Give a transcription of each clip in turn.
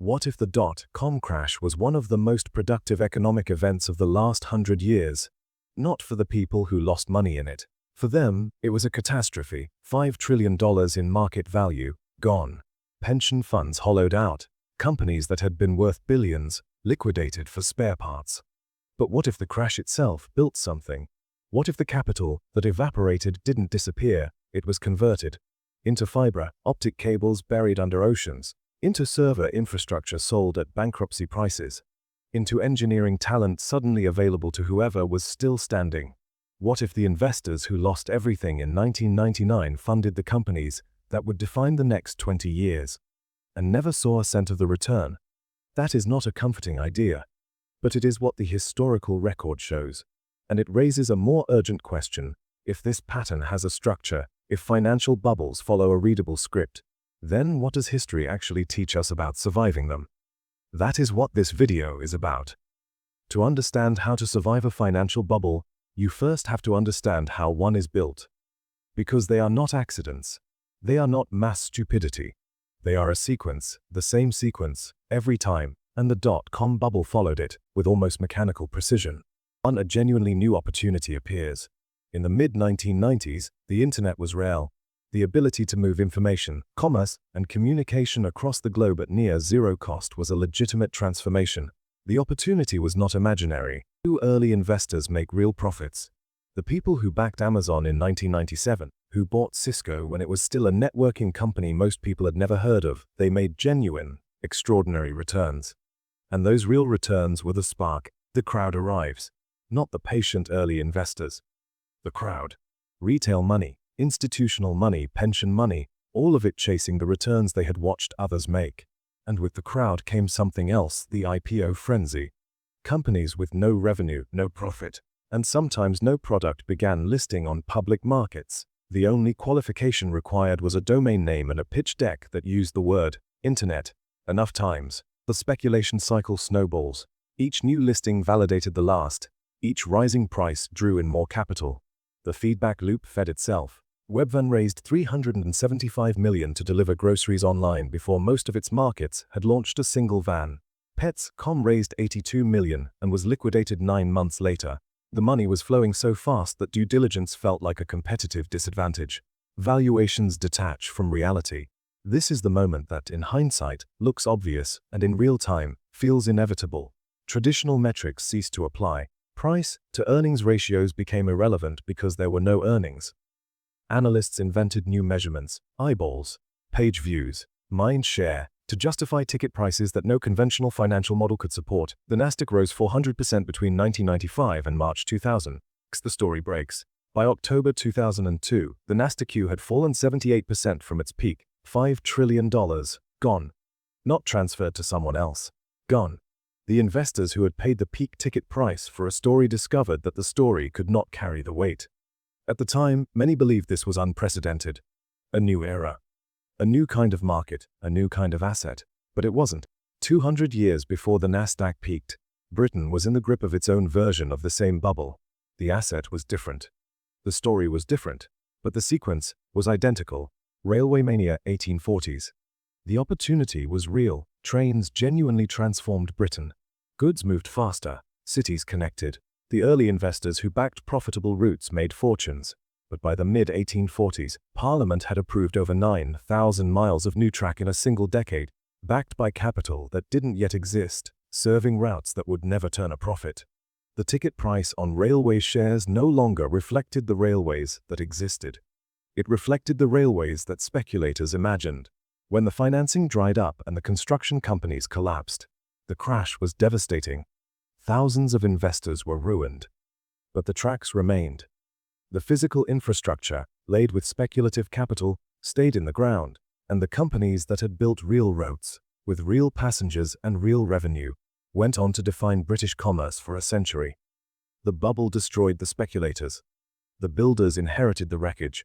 What if the dot-com crash was one of the most productive economic events of the last 100 years? Not for the people who lost money in it. For them, it was a catastrophe. $5 trillion in market value, gone. Pension funds hollowed out. Companies that had been worth billions, liquidated for spare parts. But what if the crash itself built something? What if the capital that evaporated didn't disappear, it was converted into fiber optic cables buried under oceans, into server infrastructure sold at bankruptcy prices, into engineering talent suddenly available to whoever was still standing? What if the investors who lost everything in 1999 funded the companies that would define the next 20 years, and never saw a cent of the return? That is not a comforting idea, but it is what the historical record shows, and it raises a more urgent question. If this pattern has a structure, if financial bubbles follow a readable script, then what does history actually teach us about surviving them? That is what this video is about. To understand how to survive a financial bubble, you first have to understand how one is built. Because they are not accidents. They are not mass stupidity. They are a sequence, the same sequence, every time, and the dot-com bubble followed it with almost mechanical precision. A genuinely new opportunity appears. In the mid-1990s, the internet was real. The ability to move information, commerce, and communication across the globe at near zero cost was a legitimate transformation. The opportunity was not imaginary. Two early investors make real profits. The people who backed Amazon in 1997, who bought Cisco when it was still a networking company most people had never heard of, they made genuine, extraordinary returns. And those real returns were the spark. The crowd arrives. Not the patient early investors. The crowd. Retail money, institutional money, pension money, all of it chasing the returns they had watched others make. And with the crowd came something else, the IPO frenzy. Companies with no revenue, no profit, and sometimes no product began listing on public markets. The only qualification required was a domain name and a pitch deck that used the word internet enough times. The speculation cycle snowballs. Each new listing validated the last. Each rising price drew in more capital. The feedback loop fed itself. Webvan raised $375 million to deliver groceries online before most of its markets had launched a single van. Pets.com raised $82 million and was liquidated 9 months later. The money was flowing so fast that due diligence felt like a competitive disadvantage. Valuations detach from reality. This is the moment that, in hindsight, looks obvious and in real time feels inevitable. Traditional metrics ceased to apply. Price-to-earnings ratios became irrelevant because there were no earnings. Analysts invented new measurements, eyeballs, page views, mind share, to justify ticket prices that no conventional financial model could support. The NASDAQ rose 400% between 1995 and March 2000. The story breaks. By October 2002, the NASDAQ had fallen 78% from its peak, $5 trillion, gone. Not transferred to someone else. Gone. The investors who had paid the peak ticket price for a story discovered that the story could not carry the weight. At the time, many believed this was unprecedented. A new era. A new kind of market, a new kind of asset. But it wasn't. 200 years before the NASDAQ peaked, Britain was in the grip of its own version of the same bubble. The asset was different. The story was different. But the sequence was identical. Railway Mania, 1840s. The opportunity was real. Trains genuinely transformed Britain. Goods moved faster. Cities connected. The early investors who backed profitable routes made fortunes. But by the mid-1840s, Parliament had approved over 9,000 miles of new track in a single decade, backed by capital that didn't yet exist, serving routes that would never turn a profit. The ticket price on railway shares no longer reflected the railways that existed. It reflected the railways that speculators imagined. When the financing dried up and the construction companies collapsed, the crash was devastating. Thousands of investors were ruined. But the tracks remained. The physical infrastructure, laid with speculative capital, stayed in the ground, and the companies that had built real roads, with real passengers and real revenue, went on to define British commerce for a century. The bubble destroyed the speculators. The builders inherited the wreckage.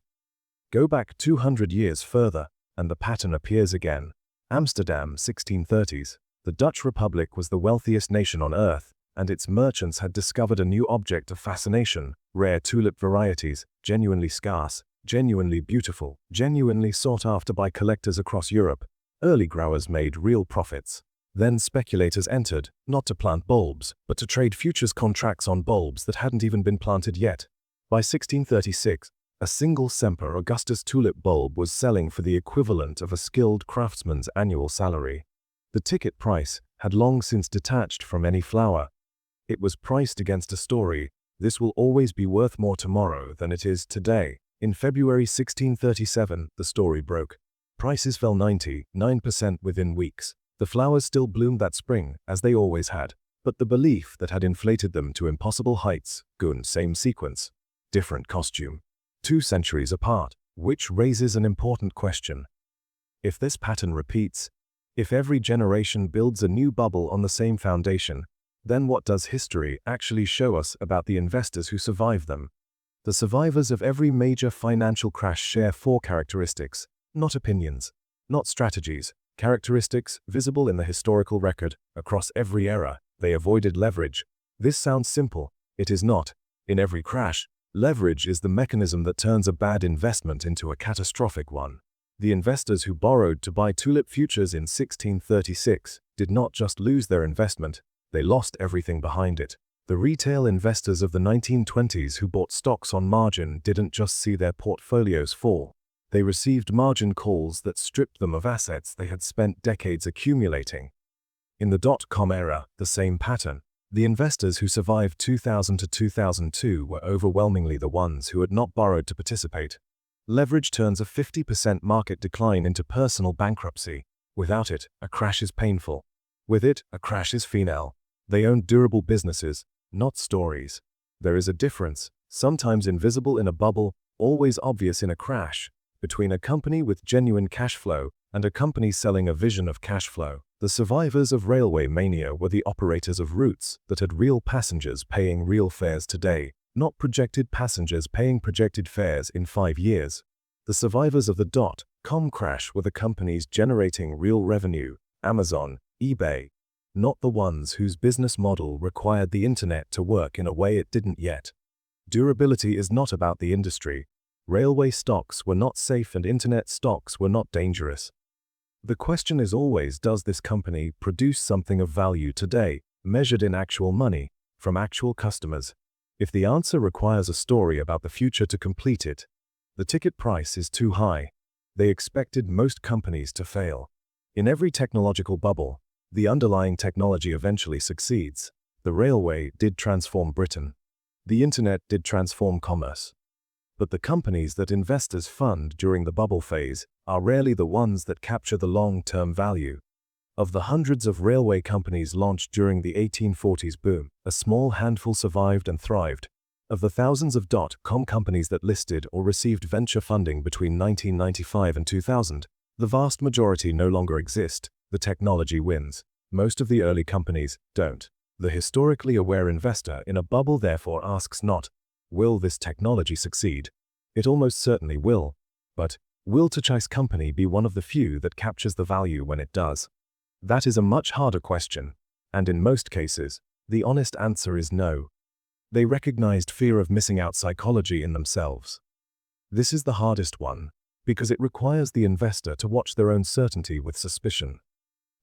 Go back 200 years further, and the pattern appears again. Amsterdam, 1630s. The Dutch Republic was the wealthiest nation on earth, and its merchants had discovered a new object of fascination, rare tulip varieties, genuinely scarce, genuinely beautiful, genuinely sought after by collectors across Europe. Early growers made real profits. Then speculators entered, not to plant bulbs, but to trade futures contracts on bulbs that hadn't even been planted yet. By 1636, a single Semper Augustus tulip bulb was selling for the equivalent of a skilled craftsman's annual salary. The ticket price had long since detached from any flower. It was priced against a story: this will always be worth more tomorrow than it is today. In February 1637, the story broke. Prices fell 99% within weeks. The flowers still bloomed that spring, as they always had, but the belief that had inflated them to impossible heights, gone same sequence, different costume. 2 centuries apart, which raises an important question. If this pattern repeats, if every generation builds a new bubble on the same foundation, then what does history actually show us about the investors who survived them? The survivors of every major financial crash share 4 characteristics, not opinions, not strategies, characteristics visible in the historical record across every era. They avoided leverage. This sounds simple. It is not. In every crash, leverage is the mechanism that turns a bad investment into a catastrophic one. The investors who borrowed to buy tulip futures in 1636 did not just lose their investment, they lost everything behind it. The retail investors of the 1920s who bought stocks on margin didn't just see their portfolios fall. They received margin calls that stripped them of assets they had spent decades accumulating. In the dot-com era, the same pattern. The investors who survived 2000 to 2002 were overwhelmingly the ones who had not borrowed to participate. Leverage turns a 50% market decline into personal bankruptcy. Without it, a crash is painful. With it, a crash is final. They own durable businesses, not stories. There is a difference, sometimes invisible in a bubble, always obvious in a crash, between a company with genuine cash flow and a company selling a vision of cash flow. The survivors of railway mania were the operators of routes that had real passengers paying real fares today, not projected passengers paying projected fares in 5 years. The survivors of the dot-com crash were the companies generating real revenue, Amazon, eBay, not the ones whose business model required the internet to work in a way it didn't yet. Durability is not about the industry. Railway stocks were not safe and internet stocks were not dangerous. The question is always, does this company produce something of value today, measured in actual money, from actual customers? If the answer requires a story about the future to complete it, the ticket price is too high. They expected most companies to fail. In every technological bubble, the underlying technology eventually succeeds. The railway did transform Britain. The internet did transform commerce. But the companies that investors fund during the bubble phase are rarely the ones that capture the long-term value. Of the hundreds of railway companies launched during the 1840s boom, a small handful survived and thrived. Of the thousands of dot-com companies that listed or received venture funding between 1995 and 2000, the vast majority no longer exist. The technology wins. Most of the early companies don't. The historically aware investor in a bubble therefore asks not, will this technology succeed? It almost certainly will. But, will Tuchai's company be one of the few that captures the value when it does? That is a much harder question, and in most cases, the honest answer is no. They recognized fear of missing out psychology in themselves. This is the hardest one, because it requires the investor to watch their own certainty with suspicion.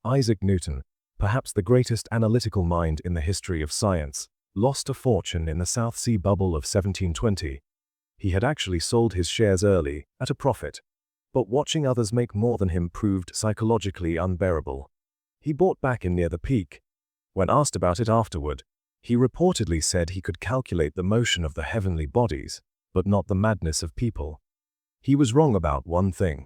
Isaac Newton, perhaps the greatest analytical mind in the history of science, lost a fortune in the South Sea bubble of 1720. He had actually sold his shares early, at a profit. But watching others make more than him proved psychologically unbearable. He bought back in near the peak. When asked about it afterward, he reportedly said he could calculate the motion of the heavenly bodies, but not the madness of people. He was wrong about one thing.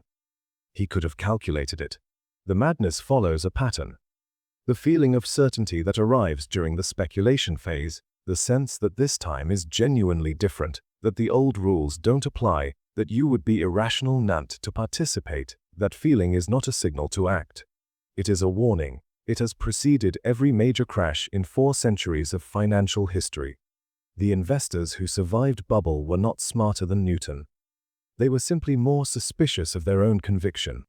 He could have calculated it. The madness follows a pattern. The feeling of certainty that arrives during the speculation phase, the sense that this time is genuinely different, that the old rules don't apply, that you would be irrational not to participate, that feeling is not a signal to act. It is a warning. It has preceded every major crash in 4 centuries of financial history. The investors who survived bubble were not smarter than Newton. They were simply more suspicious of their own conviction.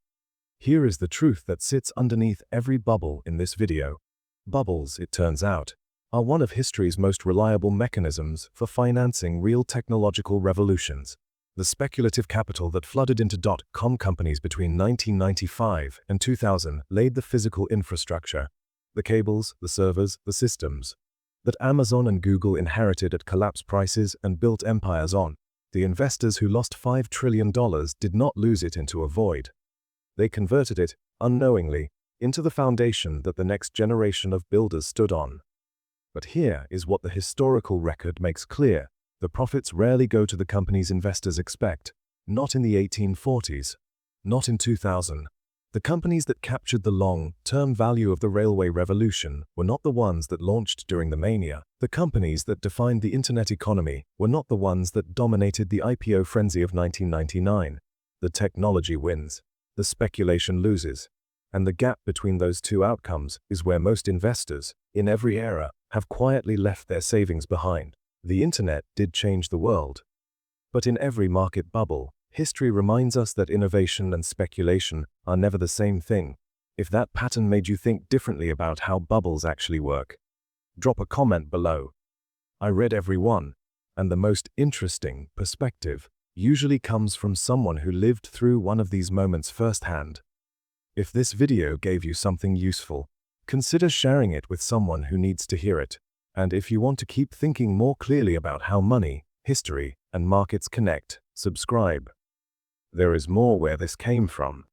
Here is the truth that sits underneath every bubble in this video. Bubbles, it turns out, are one of history's most reliable mechanisms for financing real technological revolutions. The speculative capital that flooded into dot-com companies between 1995 and 2000 laid the physical infrastructure. The cables, the servers, the systems that Amazon and Google inherited at collapsed prices and built empires on. The investors who lost $5 trillion did not lose it into a void. They converted it, unknowingly, into the foundation that the next generation of builders stood on. But here is what the historical record makes clear. The profits rarely go to the companies investors expect. Not in the 1840s. Not in 2000. The companies that captured the long-term value of the railway revolution were not the ones that launched during the mania. The companies that defined the internet economy were not the ones that dominated the IPO frenzy of 1999. The technology wins. The speculation loses. And the gap between those two outcomes is where most investors, in every era, have quietly left their savings behind. The internet did change the world. But in every market bubble, history reminds us that innovation and speculation are never the same thing. If that pattern made you think differently about how bubbles actually work, drop a comment below. I read every one, and the most interesting perspective usually comes from someone who lived through one of these moments firsthand. If this video gave you something useful, consider sharing it with someone who needs to hear it. And if you want to keep thinking more clearly about how money, history, and markets connect, subscribe. There is more where this came from.